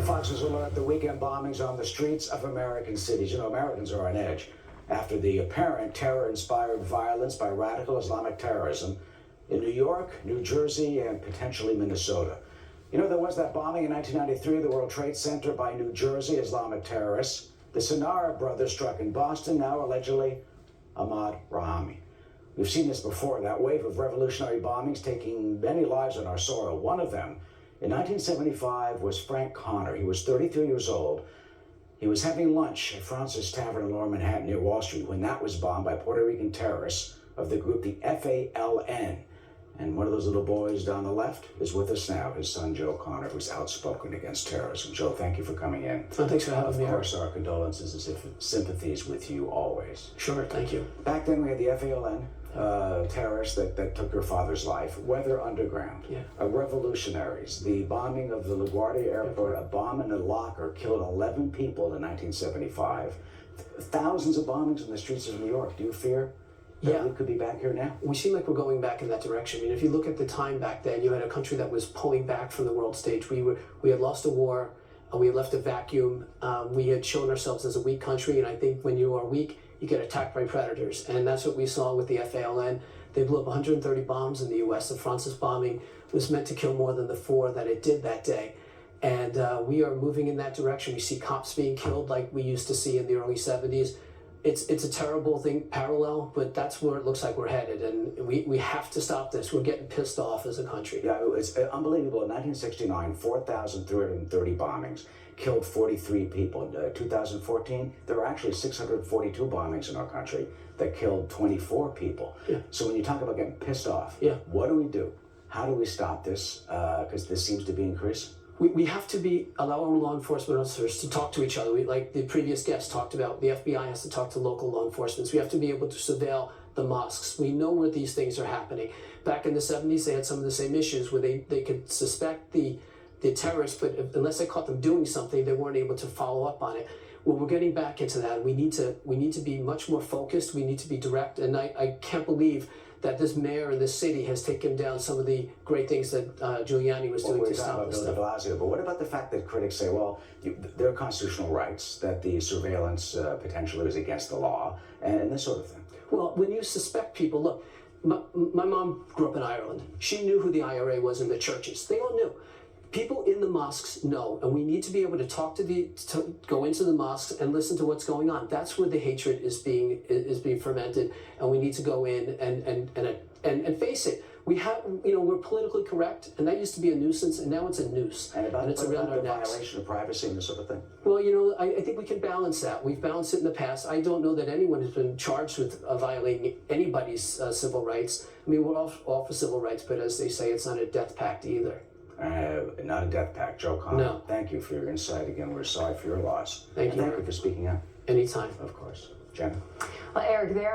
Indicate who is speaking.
Speaker 1: Fox's Alert, the weekend bombings on the streets of American cities. You know, Americans are on edge after the apparent terror-inspired violence by radical Islamic terrorism in New York, New Jersey, and potentially Minnesota. You know, there was that bombing in 1993 of the World Trade Center by New Jersey Islamic terrorists. The Sinara brothers struck in Boston, now allegedly Ahmad Rahami. We've seen this before, that wave of revolutionary bombings taking many lives on our soil. One of them, in 1975, was Frank Connor. He was 33 years old. He was having lunch at Francis Tavern in Lower Manhattan near Wall Street when that was bombed by Puerto Rican terrorists of the group the FALN. And one of those little boys down the left is with us now, his son Joe Connor, who's outspoken against terrorism. Joe, thank you for coming in.
Speaker 2: Oh, thanks for having me.
Speaker 1: Of course, our condolences and sympathies with you always.
Speaker 2: Sure, thank you.
Speaker 1: Back then we had the FALN. Terrorists that took your father's life, Weather Underground, revolutionaries, the bombing of the LaGuardia Airport, a bomb in a locker killed 11 people in 1975, thousands of bombings in the streets of New York. Do you fear that we could be back here now?
Speaker 2: We seem like we're going back in that direction. I mean, if you look at the time back then, you had a country that was pulling back from the world stage. We had lost a war, we had left a vacuum, we had shown ourselves as a weak country, and I think when you are weak, you get attacked by predators, and that's what we saw with the FALN. They blew up 130 bombs in the U.S. The Francis bombing was meant to kill more than the 4 that it did that day, and we are moving in that direction. We see cops being killed like we used to see in the early 70s. It's a terrible thing, parallel, but that's where it looks like we're headed, and we have to stop this. We're getting pissed off as a country.
Speaker 1: Yeah, it's unbelievable. In 1969, 4,330 bombings killed 43 people. In 2014, there were actually 642 bombings in our country that killed 24 people.
Speaker 2: Yeah.
Speaker 1: So when you talk about getting pissed off, what do? How do we stop this? Because this seems to be increasing.
Speaker 2: We have to allow our law enforcement officers to talk to each other. Like the previous guest talked about, the FBI has to talk to local law enforcement. So we have to be able to surveil the mosques. We know where these things are happening. Back in the 70s, they had some of the same issues where they could suspect the terrorists, but unless they caught them doing something, they weren't able to follow up on it. Well, we're getting back into that. We need to be much more focused. We need to be direct. And I can't believe that this mayor in this city has taken down some of the great things that Giuliani was doing to stop this stuff.
Speaker 1: But what about the fact that critics say, well, there are constitutional rights, that the surveillance potentially is against the law, and this sort of thing?
Speaker 2: Well, when you suspect people, look, my mom grew up in Ireland. She knew who the IRA was in the churches. They all knew. People in the mosques know, and we need to be able to talk to go into the mosques and listen to what's going on. That's where the hatred is being fermented, and we need to go in and face it. We have, we're politically correct, and that used to be a nuisance, and now it's a noose, and it's around our necks.
Speaker 1: Violation of privacy and this sort of thing.
Speaker 2: Well, I think we can balance that. We've balanced it in the past. I don't know that anyone has been charged with violating anybody's civil rights. I mean, we're all for civil rights, but as they say, it's not a death pact either.
Speaker 1: Not a death pact. Joe Connor,
Speaker 2: no.
Speaker 1: Thank you for your insight. Again, we're sorry for your loss.
Speaker 2: Thank you.
Speaker 1: Thank you for speaking out.
Speaker 2: Anytime.
Speaker 1: Of course. Jenna?
Speaker 3: Well, Eric, there